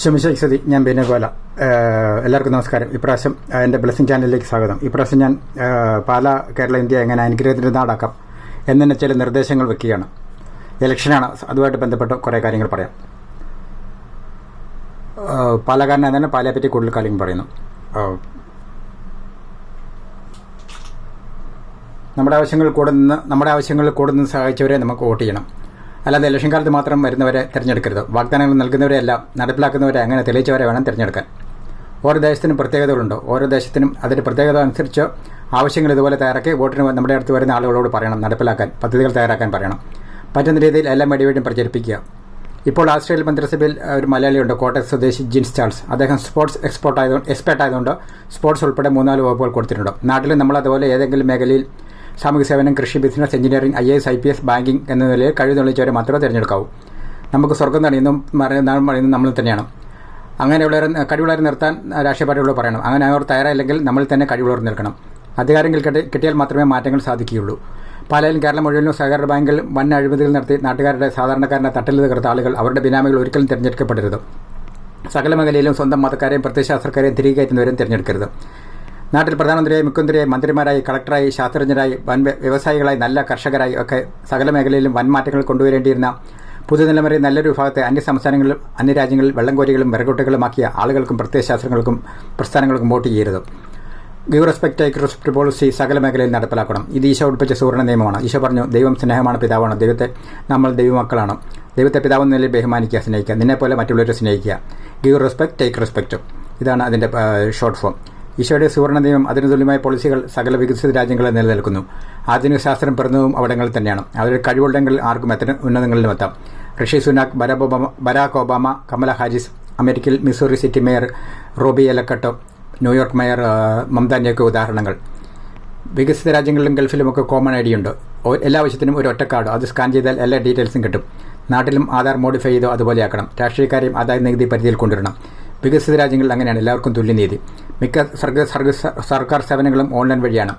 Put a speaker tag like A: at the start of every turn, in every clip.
A: ശമിശക്തി ഞാൻ ബിനഗോല. എല്ലാവർക്കും നമസ്കാരം. ഇപ്രാവശ്യം എൻ്റെ ബ്ലെസ്സിങ് ചാനലിലേക്ക് സ്വാഗതം. ഇപ്രാവശ്യം ഞാൻ പാലാ കേരള ഇന്ത്യ എങ്ങനെ അനുഗ്രഹത്തിൻ്റെ നാടാക്കാം എന്നെ ചില നിർദ്ദേശങ്ങൾ വെക്കുകയാണ്. ഇലക്ഷനാണ്, അതുമായിട്ട് ബന്ധപ്പെട്ട് കുറേ കാര്യങ്ങൾ പറയാം. പാലക്കാരനെ തന്നെ പാലയെ പറ്റി കൂടുതൽ കാര്യങ്ങൾ പറയുന്നു. നമ്മുടെ ആവശ്യങ്ങളിൽ കൂടെ നിന്ന് സഹായിച്ചവരെ നമുക്ക് വോട്ട് ചെയ്യണം. അല്ലാതെ ഇലക്ഷൻ കാലത്ത് മാത്രം വരുന്നവരെ തിരഞ്ഞെടുക്കരുത്. വാഗ്ദാനങ്ങൾ നൽകുന്നവരെയല്ല, നടപ്പിലാക്കുന്നവരെ അങ്ങനെ തെളിയിച്ചവരെ വേണം തിരഞ്ഞെടുക്കാൻ. ഓരോ ദേശത്തിനും പ്രത്യേകതകളുണ്ട്. ഓരോ ദേശത്തിനും അതിൻ്റെ പ്രത്യേകത അനുസരിച്ച് ആവശ്യങ്ങൾ ഇതുപോലെ തയ്യാറാക്കി വോട്ടിന് നമ്മുടെ അടുത്ത് വരുന്ന ആളുകളോട് പറയണം, നടപ്പിലാക്കാൻ, പദ്ധതികൾ തയ്യാറാക്കാൻ പറയണം. പറ്റുന്ന രീതിയിൽ എല്ലാ മീഡിയയും പ്രചരിപ്പിക്കുക. ഇപ്പോൾ ആസ്ട്രേലിയൻ മന്ത്രിസഭയിൽ ഒരു മലയാളിയുണ്ട്, കോട്ടയം സ്വദേശി ജിൻസ് ചാൾസ്. അദ്ദേഹം സ്പോർട്സ് എക്സ്പേർട്ട് ആയതുകൊണ്ട് സ്പോർട്സ് ഉൾപ്പെടെ 3-4 വകുപ്പുകൾ കൊടുത്തിട്ടുണ്ട്. നാട്ടിൽ നമ്മൾ അതുപോലെ ഏതെങ്കിലും മേഖലയിൽ സാമൂഹ്യ സേവനം, കൃഷി, business, engineering, IAS, IPS, banking എന്ന നിലയിൽ കഴിവ് തെളിയിച്ചവരെ മാത്രമേ തിരഞ്ഞെടുക്കാവൂ. നമുക്ക് സ്വർഗം തടയുന്നതും പറയുന്നത് നമ്മൾ തന്നെയാണ്. അങ്ങനെയുള്ളവരെ കഴിവുള്ളവരെ നിർത്താൻ രാഷ്ട്രീയ പാർട്ടികളോട് പറയണം. അങ്ങനെ അവർ തയ്യാറായില്ലെങ്കിൽ നമ്മൾ തന്നെ കഴിവുള്ളവർ നിൽക്കണം. അധികാരം കിട്ടിയാൽ മാത്രമേ മാറ്റങ്ങൾ സാധിക്കുകയുള്ളൂ. പാലയിലും കേരളം മുഴുവനും സഹകരണ ബാങ്കിൽ വൻ അഴിമതികൾ നടത്തി സാധാരണക്കാരനെ തട്ടിൽ തകർത്ത ആളുകൾ, അവരുടെ ബിനാമികൾ ഒരിക്കലും തിരഞ്ഞെടുക്കപ്പെടരുത്. സകല മേഖലയിലും സ്വന്തം മതക്കാരെയും പ്രത്യയശാസ്ത്രക്കാരെയും തിരികെ കയറ്റുന്നവരും തിരഞ്ഞെടുക്കരുത്. നാട്ടിൽ പ്രധാനമന്ത്രിയായി, മുഖ്യമന്ത്രിയായി, മന്ത്രിമാരായി, കളക്ടറായി, ശാസ്ത്രജ്ഞരായി, വ്യവസായികളായി, നല്ല കർഷകരായി ഒക്കെ സകല മേഖലയിലും വൻ മാറ്റങ്ങൾ കൊണ്ടുവരേണ്ടിയിരുന്ന പുതുതലമുറയിൽ നല്ലൊരു വിഭാഗത്തെ അന്യസംസ്ഥാനങ്ങളിലും അന്യരാജ്യങ്ങളിൽ വെള്ളംകോരികളും വിറകുട്ടകളുമാക്കിയ ആളുകൾക്കും പ്രത്യയശാസ്ത്രങ്ങൾക്കും പ്രസ്ഥാനങ്ങൾക്കും വോട്ട് ചെയ്യരുത്. Give respect, take respect policy സകല മേഖലയിൽ നടപ്പിലാക്കണം. ഇത് ഈശോ പഠിപ്പിച്ച സുവർണ്ണ നിയമമാണ്. ഈശോ പറഞ്ഞു, ദൈവം സ്നേഹമാണ്, പിതാവാണ്. നമ്മൾ ദൈവമക്കളാണ്. ദൈവത്തെ പിതാവെന്ന നിലയിൽ ബഹുമാനിക്കുക, സ്നേഹിക്കുക. നിന്നെപ്പോലെ മറ്റുള്ളവരെ സ്നേഹിക്കുക. Give respect, take respect. ഇതാണ് അതിൻ്റെ ഷോർട്ട് ഫോം. ഈശോയുടെ സുവർണ്ണ നിയമം, അതിന് തുല്യമായ പോളിസികൾ സകല വികസിത രാജ്യങ്ങളിൽ നിലനിൽക്കുന്നു. ആധുനിക ശാസ്ത്രം പിറന്നതും അവിടങ്ങളിൽ തന്നെയാണ്. അവരുടെ കഴിവുണ്ടെങ്കിൽ ആർക്കും എത്ര ഉന്നതങ്ങളിലും എത്താം. Rishi Sunak, Barack Obama, Kamala Harris, അമേരിക്കയിൽ മിസൂറി സിറ്റി മേയർ റോബി എലക്കട്ടോ, ന്യൂയോർക്ക് മേയർ മംതാൻ്റെയൊക്കെ ഉദാഹരണങ്ങൾ. വികസിത രാജ്യങ്ങളിലും ഗൾഫിലുമൊക്കെ കോമൺ ഐ ഡി ഉണ്ട്. എല്ലാ ആവശ്യത്തിനും ഒരു ഒറ്റ കാർഡ്, അത് സ്കാൻ ചെയ്താൽ എല്ലാ ഡീറ്റെയിൽസും കിട്ടും. നാട്ടിലും ആധാർ മോഡിഫൈ ചെയ്തോ അതുപോലെയാക്കണം. രാഷ്ട്രീയക്കാരെയും ആദായ നികുതി പരിധിയിൽ കൊണ്ടുവരണം. വികസിത രാജ്യങ്ങളിൽ അങ്ങനെയാണ്, എല്ലാവർക്കും തുല്യനീതി. മിക്ക സർക്കാർ സേവനങ്ങളും ഓൺലൈൻ വഴിയാണ്.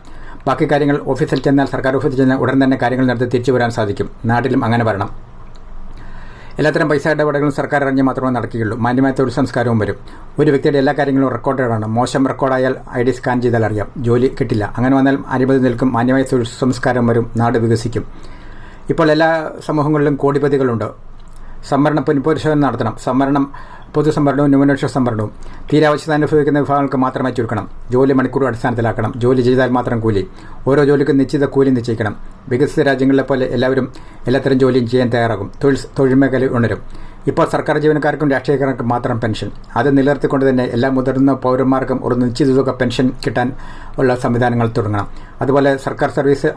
A: ബാക്കി കാര്യങ്ങൾ ഓഫീസിൽ ചെന്നാൽ, സർക്കാർ ഓഫീസിൽ ചെന്നാൽ ഉടൻ തന്നെ കാര്യങ്ങൾ നടത്തി തിരിച്ചു വരാൻ സാധിക്കും. നാട്ടിലും അങ്ങനെ വരണം. എല്ലാത്തരം പൈസ ഇടപെടലുകളും സർക്കാർ അറിഞ്ഞ് മാത്രമേ നടക്കുകയുള്ളൂ. മാന്യമായ തൊഴിൽ സംസ്കാരവും വരും. ഒരു വ്യക്തിയുടെ എല്ലാ കാര്യങ്ങളും റെക്കോർഡാണ്. മോശം റെക്കോർഡായാൽ ID സ്കാൻ ചെയ്താൽ അറിയാം, ജോലി കിട്ടില്ല. അങ്ങനെ വന്നാൽ അനുമതി നിൽക്കും. മാന്യമായ തൊഴിൽ സംസ്കാരം വരും, നാട് വികസിക്കും. ഇപ്പോൾ എല്ലാ സമൂഹങ്ങളിലും കോടിപതികളുണ്ട്. സംവരണ പുനഃപരിശോധന നടത്തണം. പൊതുസംവരണവും ന്യൂനപക്ഷ സംവരണവും തീരാവശ്യത അനുഭവിക്കുന്ന വിഭാഗങ്ങൾക്ക് മാത്രമായി ചുരുക്കണം. ജോലി മണിക്കൂർ അടിസ്ഥാനത്തിലാക്കണം. ജോലി ചെയ്താൽ മാത്രം കൂലി. ഓരോ ജോലിക്കും നിശ്ചിത കൂലി നിശ്ചയിക്കണം. വികസിത രാജ്യങ്ങളിലെ പോലെ എല്ലാവരും എല്ലാത്തരം ജോലിയും ചെയ്യാൻ തയ്യാറാകും. തൊഴിൽ മേഖല ഉണരും. ഇപ്പോൾ സർക്കാർ ജീവനക്കാർക്കും രാഷ്ട്രീയക്കാർക്കും മാത്രം പെൻഷൻ. അത് നിലനിർത്തിക്കൊണ്ട് തന്നെ എല്ലാ മുതിർന്ന പൗരന്മാർക്കും ഒരു നിശ്ചിത തുക പെൻഷൻ കിട്ടാൻ ഉള്ള സംവിധാനങ്ങൾ തുടങ്ങണം. അതുപോലെ സർക്കാർ സർവീസ്,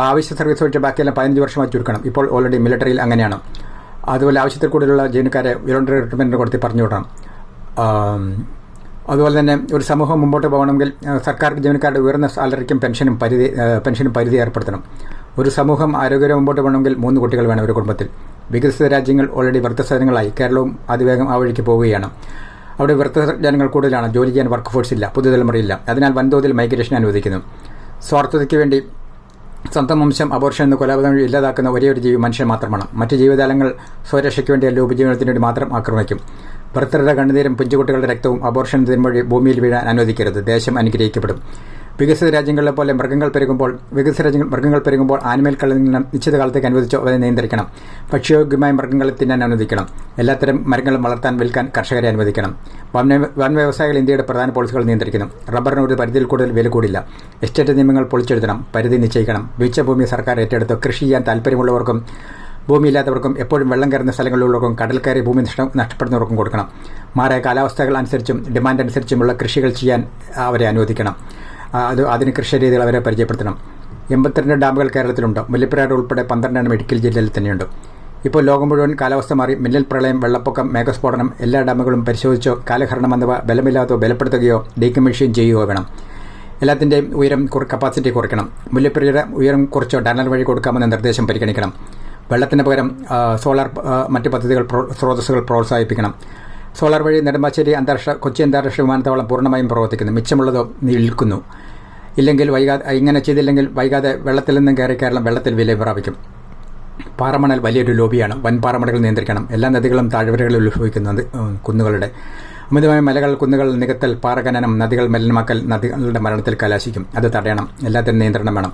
A: ആവശ്യ സർവീസ് ഒഴിച്ച് ബാക്കിയെല്ലാം 15 വർഷമായി ചുരുക്കണം. ഇപ്പോൾ ഓൾറെഡി മിലിറ്ററിയിൽ അങ്ങനെയാണ്. അതുപോലെ ആവശ്യത്തിൽ കൂടുതലുള്ള ജീവനക്കാരെ വോളണ്ടറി റിക്രൂട്ട്മെൻറ്റിന് കൊടുത്ത് പറഞ്ഞു വിടണം. അതുപോലെ തന്നെ ഒരു സമൂഹം മുമ്പോട്ട് പോകണമെങ്കിൽ സർക്കാർ ജീവനക്കാരുടെ ഉയർന്ന സാലറിക്കും പെൻഷനും പരിധി ഏർപ്പെടുത്തണം. ഒരു സമൂഹം ആരോഗ്യപരം മുമ്പോട്ട് പോകണമെങ്കിൽ 3 കുട്ടികൾ വേണം ഒരു കുടുംബത്തിൽ. വികസിത രാജ്യങ്ങൾ ഓൾറെഡി വൃദ്ധസദനങ്ങളായി. കേരളവും അതിവേഗം ആ വഴിക്ക് പോവുകയാണ്. അവിടെ വൃദ്ധജനങ്ങൾ കൂടുതലാണ്. ജോലി ചെയ്യാൻ വർക്ക് ഫോഴ്സ് ഇല്ല, പുതുതലമുറയില്ല. അതിനാൽ വൻതോതിൽ മൈഗ്രേഷൻ അനുവദിക്കുന്നു. സ്വാർത്ഥതയ്ക്ക് വേണ്ടി സ്വന്തം വംശം, അബോർഷൻ എന്ന കൊലപാതകം ഇല്ലാതാക്കുന്ന ഒരേ ഒരു ജീവി മനുഷ്യൻ മാത്രമാണ്. മറ്റ് ജീവജാലങ്ങൾ സ്വരക്ഷയ്ക്ക് വേണ്ടിയല്ല, ഉപജീവനത്തിന് വേണ്ടി മാത്രം ആക്രമിക്കും. വൃദ്ധരുടെ കണ്ണുനീരും പിഞ്ചുകുട്ടികളുടെ രക്തവും അബോർഷൻ വഴി ഭൂമിയിൽ വീഴാൻ അനുവദിക്കരുത്. ദേശം അനുഗ്രഹിക്കപ്പെടും. വികസിത രാജ്യങ്ങളിലെ പോലെ മൃഗങ്ങൾ പെരുകുമ്പോൾ ആനിമൽ കളിൽ നിന്ന് നിശ്ചിത കാലത്തേക്ക് അനുവദിച്ചോ അവരെ നിയന്ത്രിക്കണം. ഭക്ഷ്യയോഗ്യമായ മൃഗങ്ങളെ തിന്നാൻ അനുവദിക്കണം. എല്ലാത്തരം മരങ്ങളും വളർത്താൻ വിൽക്കാൻ കർഷകരെ അനുവദിക്കണം. വൻ വ്യവസായികൾ ഇന്ത്യയുടെ പ്രധാന പോളിസികൾ നിയന്ത്രിക്കുന്നു. റബ്ബറിന് ഒരു പരിധിയിൽ കൂടുതൽ വില കൂടില്ല. എസ്റ്റേറ്റ് നിയമങ്ങൾ പൊളിച്ചെഴുതണം. പരിധി നിശ്ചയിക്കണം. വീഴ്ച ഭൂമി സർക്കാർ ഏറ്റെടുത്ത് കൃഷി ചെയ്യാൻ താല്പര്യമുള്ളവർക്കും ഭൂമിയില്ലാത്തവർക്കും എപ്പോഴും വെള്ളം കയറുന്ന സ്ഥലങ്ങളിലുള്ളവർക്കും കടൽ കയറി ഭൂമി നഷ്ടപ്പെടുന്നവർക്കും കൊടുക്കണം. മാറിയ കാലാവസ്ഥകൾ അനുസരിച്ചും ഡിമാൻഡ് അനുസരിച്ചുമുള്ള കൃഷികൾ ചെയ്യാൻ അവരെ അനുവദിക്കണം. അതിന് കൃഷി രീതികൾ അവരെ പരിചയപ്പെടുത്തണം. 82 ഡാമുകൾ കേരളത്തിലുണ്ട്. മുല്ലപ്പെരിയാർ ഉൾപ്പെടെ 12 ഇടുക്കി ജില്ലയിൽ തന്നെയുണ്ട്. ഇപ്പോൾ ലോകം മുഴുവൻ കാലാവസ്ഥ മാറി. മിന്നൽ പ്രളയം, വെള്ളപ്പൊക്കം, മേഘസ്ഫോടനം എല്ലാ ഡാമുകളും പരിശോധിച്ചോ കാലഹരണം എന്നിവ ബലമില്ലാത്തോ ബലപ്പെടുത്തുകയോ ഡീകമ്മീഷൻ ചെയ്യുകയോ വേണം. എല്ലാത്തിൻ്റെയും ഉയരം കപ്പാസിറ്റി കുറയ്ക്കണം. മുല്ലപ്പെരിയാർ ഉയരം കുറച്ചോ ടണൽ വഴി കൊടുക്കാമെന്ന നിർദ്ദേശം പരിഗണിക്കണം. വെള്ളത്തിന് പകരം സോളാർ മറ്റ് പദ്ധതികൾ സ്രോതസ്സുകൾ പ്രോത്സാഹിപ്പിക്കണം. സോളാർ വഴി നെടുമ്പാശ്ശേരി കൊച്ചി അന്താരാഷ്ട്ര വിമാനത്താവളം പൂർണ്ണമായും പ്രവർത്തിക്കുന്നു. മിച്ചമുള്ളതോ നിൽക്കുന്നു. ഇങ്ങനെ ചെയ്തില്ലെങ്കിൽ വൈകാതെ വെള്ളത്തിൽ നിന്നും കയറി കേരളം വെള്ളത്തിൽ വില പ്രാപിക്കും. പാറമണൽ വലിയൊരു ലോബിയാണ്. വൻ പാറമടകൾ നിയന്ത്രിക്കണം. എല്ലാ നദികളും താഴ്വരകളിൽ ഉത്ഭവിക്കുന്നത് കുന്നുകളുടെ അമിതമായ മലകൾ, കുന്നുകൾ നികത്തൽ, പാറഖനനം, നദികൾ മലിനമാക്കൽ നദികളുടെ മരണത്തിൽ കലാശിക്കും. അത് തടയണം. എല്ലാത്തിനും നിയന്ത്രണം വേണം.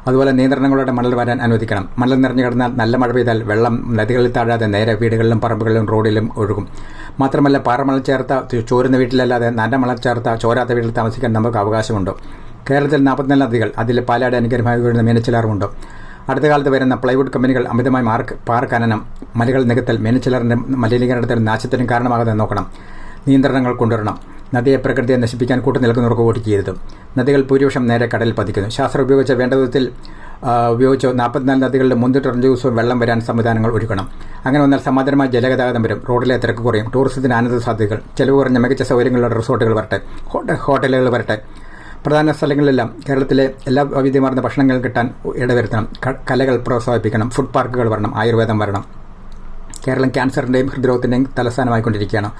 A: അതുപോലെ നിയന്ത്രണങ്ങളോടെ മണൽ വരാൻ അനുവദിക്കണം. മണൽ നിറഞ്ഞു കിടന്നാൽ നല്ല മഴ പെയ്താൽ വെള്ളം നദികളിൽ താഴാതെ നേരെ വീടുകളിലും പറമ്പുകളിലും റോഡിലും ഒഴുകും. മാത്രമല്ല പാറമണൽ ചേർത്ത ചോരുന്ന വീട്ടിലല്ലാതെ നല്ല മണൽ ചേർത്ത ചോരാത്ത വീട്ടിൽ താമസിക്കാൻ നമുക്ക് അവകാശമുണ്ടോ? കേരളത്തിൽ 44 നദികൾ, അതിൽ പാലാട് അനുഗ്രഹമായി വീഴുന്ന മീനച്ചിലാറുമുണ്ട്. അടുത്ത കാലത്ത് വരുന്ന പ്ലൈവുഡ് കമ്പനികൾ അമിതമായി പാറ ഖനനം, മലകൾ നികത്തൽ മീനച്ചിലാറിൻ്റെ മലിനീകരണത്തിനും നാശത്തിനും കാരണമാകാതെ നോക്കണം. നിയന്ത്രണങ്ങൾ കൊണ്ടുവരണം. നദിയെ പ്രകൃതിയെ നശിപ്പിക്കാൻ കൂട്ടുനിൽക്കുന്നവർക്ക് വോട്ട് ചെയ്യരുത്. നദികൾ ഭൂരിപക്ഷം നേരെ കടലിൽ പതിക്കുന്നു. ശാസ്ത്രം ഉപയോഗിച്ച വേണ്ട വിധത്തിൽ ഉപയോഗിച്ച് 44 നദികളിൽ 3 ദിവസവും വെള്ളം വരാൻ സംവിധാനങ്ങൾ ഒരുക്കണം. അങ്ങനെ വന്നാൽ സമാന്തരമായ ജലഗതാഗതം വരും. റോഡിലെ തിരക്ക് കുറയും. ടൂറിസത്തിന് ആനന്ദ സാധ്യതകൾ, ചെലവ് കുറഞ്ഞ മികച്ച സൗകര്യങ്ങളുള്ള റിസോർട്ടുകൾ വരട്ടെ, ഹോട്ടലുകൾ വരട്ടെ. പ്രധാന സ്ഥലങ്ങളിലെല്ലാം കേരളത്തിലെ എല്ലാ വൈവിധ്യമാർന്ന ഭക്ഷണങ്ങൾ കിട്ടാൻ ഇടവരുത്തണം. കലകൾ പ്രോത്സാഹിപ്പിക്കണം. ഫുഡ് പാർക്കുകൾ വരണം. ആയുർവേദം വരണം. കേരളം ക്യാൻസറിൻ്റെയും ഹൃദ്രോഗത്തിൻ്റെയും തലസ്ഥാനമായിക്കൊണ്ടിരിക്കുകയാണ്.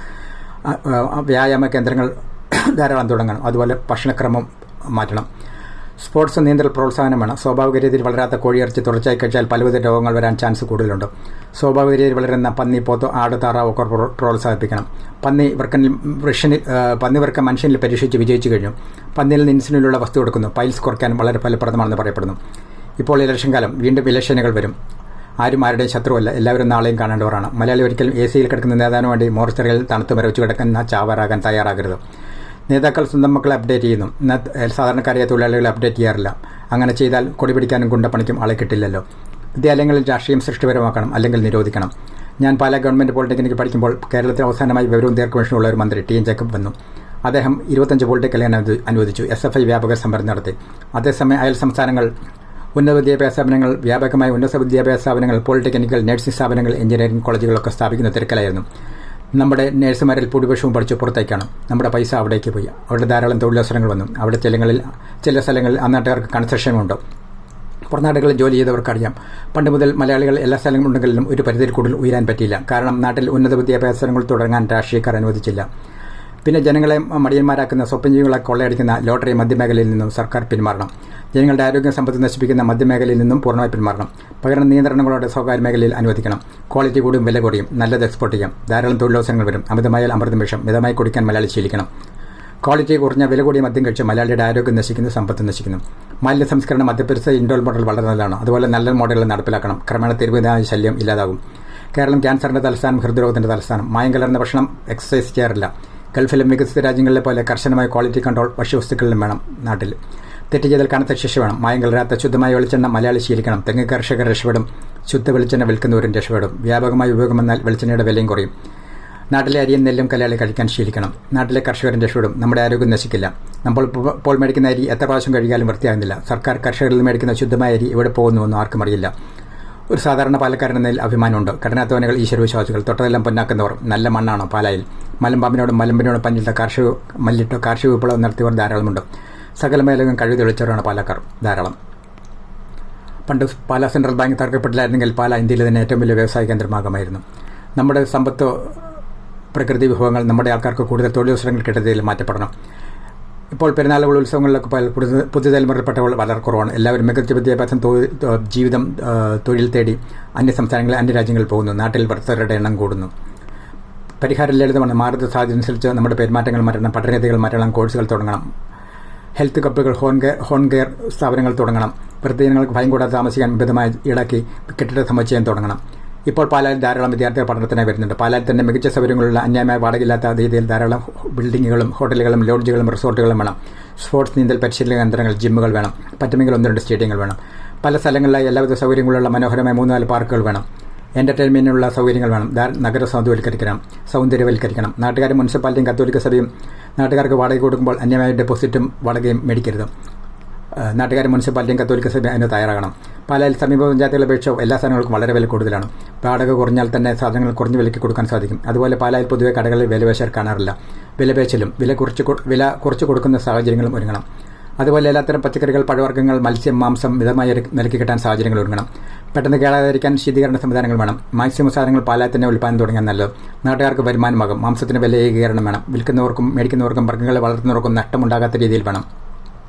A: വ്യായാമ കേന്ദ്രങ്ങൾ ധാരാളം തുടങ്ങണം. അതുപോലെ ഭക്ഷണക്രമം മാറ്റണം. സ്പോർട്സ് നീന്തൽ പ്രോത്സാഹനം വേണം. സ്വാഭാവിക രീതിയിൽ വളരാത്ത കോഴിയിറച്ചി തുടർച്ചയായി കഴിച്ചാൽ പലവിധ രോഗങ്ങൾ വരാൻ ചാൻസ് കൂടുതലുണ്ട്. സ്വാഭാവിക രീതിയിൽ വളരുന്ന പന്നി, പോത്ത്, ആട്, താറാവ് ഒക്കെ പ്രോത്സാഹിപ്പിക്കണം. പന്നിവൃക്കം മനുഷ്യനിൽ പരീക്ഷിച്ച് വിജയിച്ചു കഴിഞ്ഞു. പന്നിയിൽ നിന്ന് ഇൻസുലിനുള്ള വസ്തു കൊടുക്കുന്നു. പൈൽസ് കുറയ്ക്കാൻ വളരെ ഫലപ്രദമാണെന്ന് പറയപ്പെടുന്നു. ഇപ്പോൾ ഇലക്ഷൻ കാലം. വീണ്ടും ഇലക്ഷനുകൾ വരും. ആരും ആരുടെയും ശത്രുവല്ല. എല്ലാവരും നാളെയും കാണേണ്ടവരാണ്. മലയാളി ഒരിക്കലും AC കിടക്കുന്ന നേതാവിന് വേണ്ടി മോർച്ചറിയിൽ തണുത്ത് മരവിച്ചു കിടക്കുന്ന ചാവറാകാൻ തയ്യാറാകരുത്. നേതാക്കൾ സ്വന്തം മക്കളെ അപ്ഡേറ്റ് ചെയ്യുന്നു. സാധാരണക്കാരായ തൊഴിലാളികളെ അപ്ഡേറ്റ് ചെയ്യാറില്ല. അങ്ങനെ ചെയ്താൽ കൊടിപിടിക്കാനും ഗുണ്ടപ്പണിക്കും ആളെ കിട്ടില്ലല്ലോ. വിദ്യാലയങ്ങളിൽ രാഷ്ട്രീയം സൃഷ്ടിപരമാക്കണം, അല്ലെങ്കിൽ നിരോധിക്കണം. ഞാൻ പാലാ ഗവൺമെൻറ് പോളിടെക്നിക്ക് പഠിക്കുമ്പോൾ കേരളത്തിൽ അവസാനമായി വിവരവും ദീർഘവീക്ഷണമുള്ള ഒരു മന്ത്രി TN ജേക്കബ് വന്നു. അദ്ദേഹം 25 പോളിടെക്നിക്കൽ അനുവദിച്ചു. SFI വ്യാപക സമരം നടത്തി. അതേസമയം അയൽ സംസ്ഥാനങ്ങൾ ഉന്നത വിദ്യാഭ്യാസ സ്ഥാപനങ്ങൾ, വ്യാപകമായ ഉന്നത വിദ്യാഭ്യാസ സ്ഥാപനങ്ങൾ, പോളിടെക്നിക്കൽ, നഴ്സിംഗ് സ്ഥാപനങ്ങൾ, എഞ്ചിനീയറിംഗ് കോളേജുകളൊക്കെ സ്ഥാപിക്കുന്ന തിരക്കിലായിരുന്നു. നമ്മുടെ നഴ്സുമാരിൽ ഭൂരിപക്ഷവും പഠിച്ചു പുറത്തേക്കാണ്. നമ്മുടെ പൈസ അവിടേക്ക് പോയി. അവിടെ ധാരാളം തൊഴിലവസരങ്ങൾ വന്നു. അവിടെ ചില സ്ഥലങ്ങളിൽ അന്നാട്ടുകാർക്ക് കൺസെഷനുണ്ട്. പുറനാടുകളിൽ ജോലി ചെയ്തവർക്കറിയാം. പണ്ട് മുതൽ മലയാളികൾ എല്ലാ സ്ഥലങ്ങളുണ്ടെങ്കിലും ഒരു പരിധിയിൽ കൂടുതൽ ഉയരാൻ പറ്റിയില്ല. കാരണം നാട്ടിൽ ഉന്നത വിദ്യാഭ്യാസങ്ങൾ തുടങ്ങാൻ രാഷ്ട്രീയക്കാർ അനുവദിച്ചില്ല. പിന്നെ ജനങ്ങളെ മടിയന്മാരാക്കുന്ന, സ്വപ്നജീവികളെ കൊള്ളയടിക്കുന്ന ലോട്ടറി മധ്യമേഖലയിൽ നിന്നും സർക്കാർ പിന്മാറണം. ജനങ്ങളുടെ ആരോഗ്യ സമ്പത്ത് നശിപ്പിക്കുന്ന മധ്യമേഖലയിൽ നിന്നും പൂർണ്ണമായി പിന്മാറണം. പകരം നിയന്ത്രണങ്ങളോടെ സ്വകാര്യ മേഖലയിൽ അനുവദിക്കണം. ക്വാളിറ്റി കൂടും, വില കുറയും, നല്ലത് എക്സ്പോർട്ട് ചെയ്യാം, ധാരാളം തൊഴിലവസരങ്ങൾ വരും. അമിതമായാൽ അമൃതം വിഷം. മിതമായി കുടിക്കാൻ മലയാളി ശീലിക്കണം. ക്വാളിറ്റി കുറഞ്ഞ വില കൂടിയ മദ്യം കഴിച്ച് മലയാളിയുടെ ആരോഗ്യം നശിക്കുന്നു, സമ്പത്ത് നശിക്കുന്നു. മാലിന്യ സംസ്കരണ മദ്യപരിസര ഇൻഡോർ മോഡൽ വളരെ നല്ലതാണ്. അതുപോലെ നല്ല മോഡലുകൾ നടപ്പിലാക്കണം. ക്രമേണ തെരുവുനായ ശല്യം ഇല്ലാതാകും. കേരളം ക്യാൻസറിൻ്റെ തലസ്ഥാനം, ഹൃദ്രോഗത്തിൻ്റെ തലസ്ഥാനം. മായം കലർന്ന ഭക്ഷണം, എക്സസൈസ് ചെയ്യാറില്ല. ഗൾഫിലും വികസിത രാജ്യങ്ങളിലെ പോലെ കർശനമായ ക്വാളിറ്റി കൺട്രോൾ ഭക്ഷ്യവസ്തുക്കളിലും വേണം. നാട്ടിൽ തെറ്റ് ചെയ്താൽ കനത്ത ശിക്ഷ വേണം. മായം കലരാത്ത ശുദ്ധമായ വെളിച്ചെണ്ണ മലയാളി ശീലിക്കണം. തെങ്ങ് കർഷകർ രക്ഷപ്പെടും. ശുദ്ധ വെളിച്ചെണ്ണ വിൽക്കുന്നവരും രക്ഷപ്പെടും. വ്യാപകമായി ഉപയോഗം വന്നാൽ വെളിച്ചെണ്ണയുടെ വിലയും കുറയും. നാട്ടിലെ അരിയും നെല്ലും കലയാളി കഴിക്കാൻ ശീലിക്കണം. നാട്ടിലെ കർഷകരും രക്ഷപ്പെടും. നമ്മുടെ ആരോഗ്യം നശിക്കില്ല. നമ്മൾ ഇപ്പോൾ മേടിക്കുന്ന അരി എത്ര പ്രാവശ്യം കഴിക്കാനും വൃത്തിയാകുന്നില്ല. സർക്കാർ കർഷകരിൽ മേടിക്കുന്ന ശുദ്ധമായ അരി എവിടെ പോകുന്നുവെന്ന് ആർക്കും അറിയില്ല. ഒരു സാധാരണ പാലക്കാരൻ എന്നതിൽ അഭിമാനമുണ്ട്. കഠിനാധ്വാനികൾ, ഈശ്വരവിശ്വാസികൾ, തൊട്ടതെല്ലാം പൊന്നാക്കുന്നവർ. നല്ല മണ്ണാണ് പാലായിൽ. മലമ്പാമ്പിനോടും മലമ്പിനോടും പഞ്ഞിട്ട കാർഷിക വിപ്ലവം നടത്തിയവർ ധാരാളമുണ്ട്. സകല മേഖലകളും കഴിവ് തെളിച്ചവരാണ് പാലക്കാർ ധാരാളം. പണ്ട് പാലാ സെൻട്രൽ ബാങ്ക് തകർക്കപ്പെട്ടില്ലായിരുന്നെങ്കിൽ പാലാ ഇന്ത്യയിലെ തന്നെ ഏറ്റവും വലിയ വ്യവസായ കേന്ദ്രമാകുമായിരുന്നു. നമ്മുടെ സമ്പത്ത്, പ്രകൃതി വിഭവങ്ങൾ നമ്മുടെ ആൾക്കാർക്ക് കൂടുതൽ തൊഴിലവസരങ്ങൾ കിട്ടുന്നതിൽ മാറ്റപ്പെടണം. ഇപ്പോൾ പെരുന്നാളുകൾ, ഉത്സവങ്ങളിലൊക്കെ പുതുതലമുറയിൽപ്പെട്ടവൾ വളരെ കുറവാണ്. എല്ലാവരും മികച്ച വിദ്യാഭ്യാസം, ജീവിതം, തൊഴിൽ തേടി അന്യസംസ്ഥാനങ്ങളിൽ, അന്യരാജ്യങ്ങളിൽ പോകുന്നു. നാട്ടിൽ ഭർത്തരുടെ എണ്ണം കൂടുന്നു. പരിഹാരം ലളിതമാണ്. മാറുന്ന സാഹചര്യം അനുസരിച്ച് നമ്മുടെ പെരുമാറ്റങ്ങൾ മാറ്റണം. പഠനരീതികൾ മാറ്റണം. കോഴ്സുകൾ തുടങ്ങണം. ഹെൽത്ത് ക്ലബ്ബുകൾ, ഹോം കെയർ സ്ഥാപനങ്ങൾ തുടങ്ങണം. വൃദ്ധജനങ്ങൾക്ക് ഭയം കൂടാതെ താമസിക്കാൻ മിതമായി ഈടാക്കി കെട്ടിട സമുച്ചയം തുടങ്ങണം. ഇപ്പോൾ പാലായിൽ ധാരാളം വിദ്യാർത്ഥികൾ പഠനത്തിനായി വരുന്നുണ്ട്. പാലായിൽ തന്നെ മികച്ച സൗകര്യങ്ങളുള്ള, അന്യായമായ വാടകയില്ലാത്ത രീതിയിൽ ധാരാളം ബിൽഡിങ്ങുകളും ഹോട്ടലുകളും ലോഡ്ജുകളും റിസോർട്ടുകളും വേണം. സ്പോർട്സ്, നീന്തൽ പരിശീലന കേന്ദ്രങ്ങൾ, ജിമ്മുകൾ വേണം. പറ്റുമെങ്കിൽ 1-2 സ്റ്റേഡിയങ്ങൾ വേണം. പല സ്ഥലങ്ങളിലായി എല്ലാവിധ സൗകര്യങ്ങളുള്ള മനോഹരമായ 3-4 പാർക്കുകൾ വേണം. എൻ്റർടൈൻമെൻറ്റിനുള്ള സൗകര്യങ്ങൾ വേണം. നഗരം സൗന്ദര്യവൽക്കരിക്കണം. നാട്ടുകാരും മുനിസിപ്പാലിറ്റിയും കത്തോലിക്ക സഭയും നാട്ടുകാർക്ക് വാടക കൊടുക്കുമ്പോൾ അന്യമായ ഡെപ്പോസിറ്റും വാടകയും മേടിക്കരുത്. നാട്ടുകാരും മുനിസിപ്പാലിറ്റിയും കത്തോലിക്ക സഭ അതിന് തയ്യാറാകണം. പാലായിൽ സമീപ പഞ്ചായത്തുകളെ അപേക്ഷിച്ച് എല്ലാ സാധനങ്ങൾക്കും വളരെ വില കൂടുതലാണ്. വാടക കുറഞ്ഞാൽ തന്നെ സാധനങ്ങൾ കുറഞ്ഞ വിലയ്ക്ക് കൊടുക്കാൻ സാധിക്കും. അതുപോലെ പാലായിൽ പൊതുവെ കടകളിൽ വിലപേശൽ കാണാറില്ല. വിലപേശലും വില കുറച്ച് കൊടുക്കുന്ന സാഹചര്യങ്ങളും ഒരുങ്ങണം. അതുപോലെ എല്ലാത്തരം പച്ചക്കറികൾ, പഴവർഗ്ഗങ്ങൾ, മത്സ്യം, മാംസം മിതമായ നിലയ്ക്ക് കിട്ടാൻ സാഹചര്യങ്ങൾ ഒരുങ്ങണം. പെട്ടെന്ന് കേടാതിരിക്കാൻ ശീതീകരണ സംവിധാനങ്ങൾ വേണം. മാക്സിമം സാധനങ്ങൾ പാലായിൽ തന്നെ ഉൽപ്പാദനം തുടങ്ങിയാൽ നല്ലത്. നാട്ടുകാർക്ക് വരുമാനമാകും. മാംസത്തിന് വില ഏകീകരണം വേണം. വിൽക്കുന്നവർക്കും മേടിക്കുന്നവർക്കും മൃഗങ്ങളെ വളർത്തുന്നവർക്കും നഷ്ടമുണ്ടാകാത്ത രീതിയിൽ വേണം.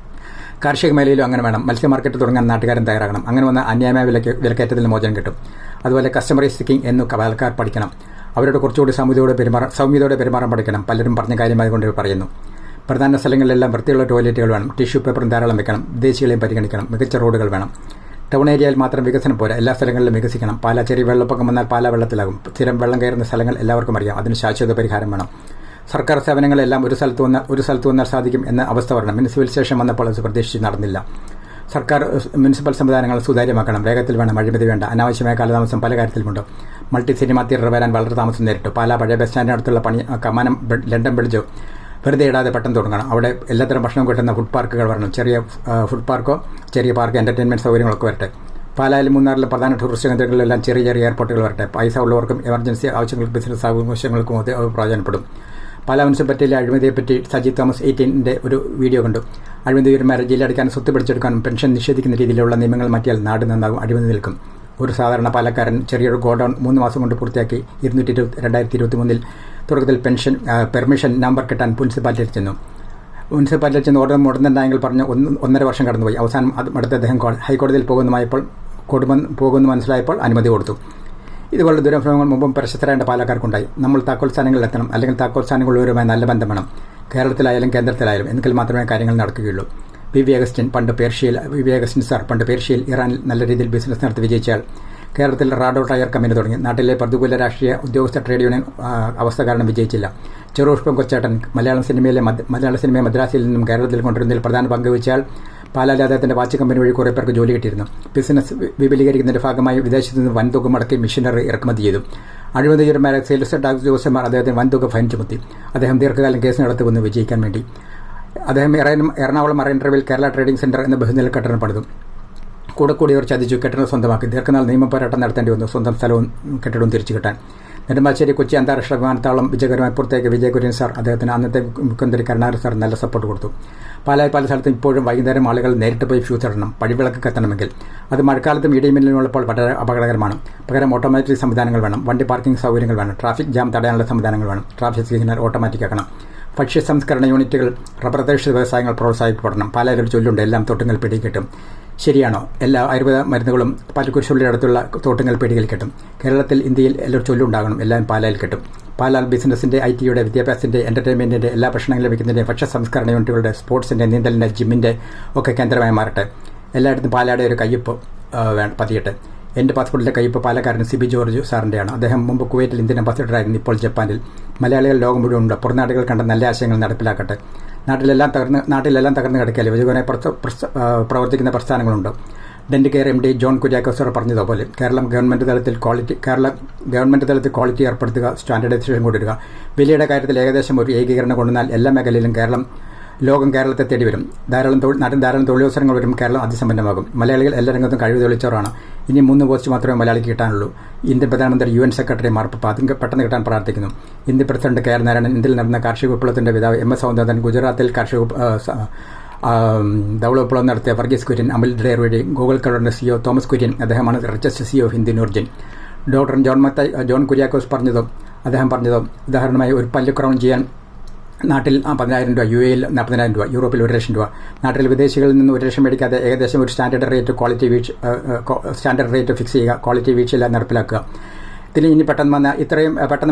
A: കാർഷിക മേഖലയിലും അങ്ങനെ വേണം. മത്സ്യ മാർക്കറ്റ് തുടങ്ങാൻ നാട്ടുകാരൻ തയ്യാറാകണം. അങ്ങനെ വന്ന അന്യായമായ വിലക്കയറ്റത്തിൽ മോചനം കിട്ടും. അതുപോലെ കസ്റ്റമറൈസിംഗ് എന്നു പാലക്കാർ പഠിക്കണം. അവരോട് കുറച്ചുകൂടി സൗമ്യതയോടെ പെരുമാറാൻ പഠിക്കണം. പലരും പറഞ്ഞ കാര്യമായതുകൊണ്ട് പറയുന്നു. പ്രധാന സ്ഥലങ്ങളിലെല്ലാം വൃത്തിയുള്ള ടോയ്ലറ്റുകൾ വേണം. ടിഷ്യൂ പേപ്പറും ധാരാളം വെക്കണം. വിദേശികളെയും പരിഗണിക്കണം. മികച്ച റോഡുകൾ വേണം. ടൗൺ ഏരിയയിൽ മാത്രം വികസനം പോരാ, എല്ലാ സ്ഥലങ്ങളിലും വികസിക്കണം. പാല ചെറിയ വെള്ളപ്പൊക്കം വന്നാൽ പാല വെള്ളത്തിലാകും. സ്ഥിരം വെള്ളം കയറുന്ന സ്ഥലങ്ങൾ എല്ലാവർക്കും അറിയാം. അതിന് ശാശ്വത പരിഹാരം വേണം. സർക്കാർ സേവനങ്ങളെല്ലാം ഒരു സ്ഥലത്ത് വന്നാൽ സാധിക്കും എന്ന അവസ്ഥ വരണം. മുനിസിപ്പൽ സ്റ്റേഷൻ വന്നപ്പോൾ അത് പ്രതീക്ഷിച്ച് നടന്നില്ല. സർക്കാർ മുനിസിപ്പൽ സംവിധാനങ്ങൾ സുതാര്യമാക്കണം. വേഗത്തിൽ വേണം, അഴിമതി വേണ്ട. അനാവശ്യമായ കാലതാമസം പല കാര്യത്തിലുമുണ്ട്. മൾട്ടി സിനിമ തിയേറ്റർ വരാൻ വളരെ താമസം നേരിട്ടു. പാലാ പഴയ ബസ് സ്റ്റാൻഡിനടുത്തുള്ള കമാനം ലണ്ടൻ ബ്രിഡ്ജ് വെറുതെ ഇടാതെ പെട്ടെന്ന് തുടങ്ങണം. അവിടെ എല്ലാത്തരം ഭക്ഷണം കിട്ടുന്ന ഫുഡ് പാർക്കുകൾ വരണം. ചെറിയ ഫുഡ് പാർക്കോ ചെറിയ പാർക്ക് എൻ്റർടൈൻമെൻറ്റ് സൗകര്യങ്ങളൊക്കെ വരട്ടെ. പാലായിലും മൂന്നാറിലെ പ്രധാന ടൂറിസ്റ്റ് കേന്ദ്രങ്ങളിലെല്ലാം ചെറിയ എയർപോർട്ടുകൾ വരട്ടെ. പൈസ ഉള്ളവർക്കും എമർജൻസി ആവശ്യങ്ങൾക്കും ബിസിനസ് ആവശ്യങ്ങൾക്കും അത് പ്രയോജനപ്പെടും. പാലാ മുനിസിപ്പാലിറ്റിയിലെ അഴിമതിയെപ്പറ്റി സജി തോമസ് 18 ഒരു വീഡിയോ കണ്ടു. അഴിമതി വീരന്മാരെ ജയിലടക്കാനും സ്വത്ത് പിടിച്ചെടുക്കാനും പെൻഷൻ നിഷേധിക്കുന്ന രീതിയിലുള്ള നിയമങ്ങൾ മാറ്റിയാൽ നാട് നന്നാകും, അഴിമതി നിൽക്കും. ഒരു സാധാരണ പാലക്കാരൻ ചെറിയൊരു ഗോഡൌൺ 3 മാസം കൊണ്ട് പൂർത്തിയാക്കി 2023 തുടക്കത്തിൽ പെർമിഷൻ നമ്പർ കിട്ടാൻ മുനിസിപ്പാലിറ്റിയിൽ ചെന്നു ഓർഡർ മുടന്നുണ്ടായെങ്കിൽ പറഞ്ഞ് 1.5 വർഷം കടന്നുപോയി. അവസാനം അടുത്ത അദ്ദേഹം ഹൈക്കോടതിയിൽ പോകുമെന്ന് മനസ്സിലായപ്പോൾ അനുമതി കൊടുത്തു. ഇതുപോലുള്ള ദുരനുഭവങ്ങൾ മുമ്പും പ്രശസ്തരായ പാലക്കാർക്കുണ്ടായി. നമ്മൾ താക്കോൽ സ്ഥാനങ്ങളിലെത്തണം, അല്ലെങ്കിൽ താക്കോൽ സ്ഥാനങ്ങളുള്ളവരുമായി നല്ല ബന്ധം വേണം. കേരളത്തിലായാലും കേന്ദ്രത്തിലായാലും എങ്കിൽ മാത്രമേ കാര്യങ്ങൾ നടക്കുകയുള്ളൂ. വി വി അഗസ്റ്റിൻ സാർ പണ്ട് പേർഷ്യയിൽ ഇറാനിൽ നല്ല രീതിയിൽ ബിസിനസ് നടത്തി വിജയിച്ചയാൾ. കേരളത്തിൽ റാഡോ ടയർ കമ്പനി തുടങ്ങി. നാട്ടിലെ പ്രതികൂല രാഷ്ട്രീയ ഉദ്യോഗസ്ഥ ട്രേഡ് യൂണിയൻ അവസ്ഥ കാരണം വിജയിച്ചില്ല. ചെറുപുഷ്പം കൊച്ചേട്ടൻ മലയാള സിനിമയെ മദ്രാസിൽ നിന്നും കേരളത്തിൽ കൊണ്ടുവരുന്നതിൽ പ്രധാന പങ്ക് വഹിച്ചയാൾ. പാലായിൽ അദ്ദേഹത്തിൻ്റെ വാച്ച് കമ്പനി വഴി കുറേ പേർക്ക് ജോലി കിട്ടിയിരുന്നു. ബിസിനസ് വിപുലീകരിക്കുന്നതിൻ്റെ ഭാഗമായി വിദേശത്ത് നിന്ന് വൻതുക മടക്കി മെഷീനറി ഇറക്കുമതി ചെയ്തു. അഴിമതികരമായ സെയിൽസ് ടാക്സ് ഉദ്യോഗസ്ഥന്മാർ അദ്ദേഹത്തിന് വൻതുക ഫൈൻ ചുമത്തി. അദ്ദേഹം ദീർഘകാലം കേസ് നടത്തി വന്ന് വിജയിക്കാൻ വേണ്ടി. അദ്ദേഹം എറണാകുളം മറൈൻ ഡ്രൈവിൽ കേരള ട്രേഡിംഗ് സെൻറ്റർ എന്ന ബഹുനില കെട്ടിടം പണിതു. കൂടിയവർ ചതിച്ചു കെട്ടിടം സ്വന്തമാക്കി. ദീർഘനാൾ നിയമപോരാട്ടം നടത്തേണ്ടി വന്നു സ്വന്തം സ്ഥലവും കെട്ടിടവും തിരിച്ചു കിട്ടാൻ. നെടുമ്പാശ്ശേരി കൊച്ചി അന്താരാഷ്ട്ര വിമാനത്താവളം വിജയകരമായി പുറത്തേക്ക് വിജയകുര്യൻ സാർ അദ്ദേഹത്തിന് അന്നത്തെ മുഖ്യമന്ത്രി കരുണാകരൻ സാർ നല്ല സപ്പോർട്ട് കൊടുത്തു. പാലായി പല സ്ഥലത്തും ഇപ്പോഴും വൈകുന്നേരം ആളുകൾ നേരിട്ട് പോയി ഫ്യൂസ് ഇടണം. പടിവിളക്ക് കത്തണമെങ്കിൽ അത് മഴക്കാലത്തും ഇടിമിന്നലുള്ളപ്പോൾ വളരെ അപകടകരമാണ്. പകരം ഓട്ടോമാറ്റിക് സംവിധാനങ്ങൾ വേണം. വണ്ടി പാർക്കിംഗ് സൗകര്യങ്ങൾ വേണം. ട്രാഫിക് ജാം തടയാനുള്ള സംവിധാനങ്ങൾ വേണം. ട്രാഫിക് സിഗ്നൽ ഓട്ടോമാറ്റിക് ആക്കണം. ഭക്ഷ്യ സംസ്കരണ യൂണിറ്റുകൾ, റബ്ബർ വ്യവസായങ്ങൾ പ്രോത്സാഹിപ്പിക്കപ്പെടണം. പാലായിലൊരു ചൊല്ലുണ്ട്, എല്ലാം തോട്ടുങ്ങൾ പിടിയിൽ കിട്ടും. ശരിയാണോ? എല്ലാ ആയുർവേദ മരുന്നുകളും പാലക്കുരിശുള്ളിയുടെ അടുത്തുള്ള തോട്ടുങ്ങൾ പിടിയിൽ കിട്ടും. കേരളത്തിൽ, ഇന്ത്യയിൽ എല്ലാം ചൊല്ലുണ്ടാകണം, എല്ലാം പാലായിൽ കിട്ടും. പാലാൽ ബിസിനസിൻ്റെ, IT-യുടെ, വിദ്യാഭ്യാസത്തിൻ്റെ, എൻ്റർടൈൻമെൻറ്റിൻ്റെ, എല്ലാ ഭക്ഷണങ്ങളും ലഭിക്കുന്നതിൻ്റെ, ഭക്ഷ്യ സംസ്കരണ യൂണിറ്റുകളുടെ, സ്പോർട്സിൻ്റെ, നീന്തലിൻ്റെ, ജിമ്മിൻ്റെ ഒക്കെ കേന്ദ്രമായി മാറട്ടെ. എല്ലായിടത്തും പാലയുടെ ഒരു കയ്യൊപ്പ് പതിയട്ടെ. എൻ്റെ പാസ്പോർട്ടിലെ കയ്യൊപ്പ് പാലക്കാരൻ സിബി ജോർജ് സാറിൻ്റെയാണ്. അദ്ദേഹം മുമ്പ് കുവൈറ്റിൽ ഇന്ത്യൻ അംബാസിഡറായിരുന്നു, ഇപ്പോൾ ജപ്പാനിൽ. മലയാളികൾ ലോകം മുഴുവൻ ഉണ്ട്. പുറനാടുകൾ കണ്ട നല്ല ആശയങ്ങൾ നടപ്പിലാക്കട്ടെ. നാട്ടിലെല്ലാം തകർന്ന് കിടക്കിയാൽ വിജയകരമായി പ്രവർത്തിക്കുന്ന പ്രസ്ഥാനങ്ങളുണ്ട്. Dent care MD John Kuriakose പറഞ്ഞതുപോലെ കേരള ഗവൺമെൻറ് തലത്തിൽ ക്വാളിറ്റി ഏർപ്പെടുത്തുക, സ്റ്റാൻഡർഡൈസേഷൻ കൊണ്ടുവരിക. വിലയുടെ കാര്യത്തിൽ ഏകദേശം ഒരു ഏകീകരണം കൊണ്ടുവന്നാൽ എല്ലാ മേഖലയിലും ലോകം കേരളത്തെ തേടി വരും. നാട്ടിൽ ധാരാളം തൊഴിലവസരങ്ങൾ വരും. കേരളം അതിസമ്പന്നമാകും. മലയാളികൾ എല്ലാ രംഗത്തും കഴിവ് തെളിയിച്ചവരാണ്. ഇനി 3 പോസ്റ്റ് മാത്രമേ മലയാളിക്ക് കിട്ടാനുള്ളൂ. ഇന്ത്യൻ പ്രധാനമന്ത്രി, UN സെക്രട്ടറി മാർപ്പാപ്പ അതും പെട്ടെന്ന് കിട്ടാൻ പ്രാർത്ഥിക്കുന്നു. ഇന്ത്യൻ പ്രസിഡന്റ് KR നാരായണൻ, ഇന്ത്യയിൽ നടന്ന കാർഷിക വിപ്ലവത്തിൻ്റെ പിതാവ് MS സൗന്ദരൻ, ഗുജറാത്തിൽ ധവള വിപ്ലവം നടത്തിയ വർഗീസ് കുര്യൻ, അമൽ ഡ്രൈർ വഴി ഗൂഗിൾ ക്ലൗഡിൻ്റെ CEO തോമസ് കുര്യൻ, അദ്ദേഹമാണ് richest CEO of Indian origin. Doctor John Kuriakose അദ്ദേഹം പറഞ്ഞതോ ഉദാഹരണമായി ഒരു പല്ല് ക്രൗൺ ചെയ്യാൻ നാട്ടിൽ 10,000 രൂപ, UAE-യിൽ 40,000 രൂപ, യൂറോപ്പിൽ 1,00,000 രൂപ. നാട്ടിൽ വിദേശികളിൽ നിന്ന് 1 ലക്ഷം മേടിക്കാതെ ഏകദേശം ഒരു സ്റ്റാൻഡേർഡ് റേറ്റ് ഫിക്സ് ചെയ്യുക, ക്വാളിറ്റി വീഴ്ചയില്ലാതെ നടപ്പിലാക്കുക. ഇതിൽ ഇനി പെട്ടെന്ന്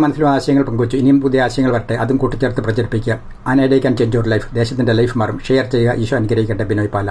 A: മനസ്സിൽ വന്ന ആശയങ്ങൾ പങ്കുവച്ചു. ഇനിയും പുതിയ ആശയങ്ങൾ വരട്ടെ, അതും കൂട്ടിച്ചേർത്ത് പ്രചരിപ്പിക്കുക. An idea can change your life. ദേശത്തിൻ്റെ ലൈഫ് മാറും. ഷെയർ ചെയ്യുക. ഈശോ അനുഗ്രഹിക്കട്ടെ. ബിനോയ് പാല.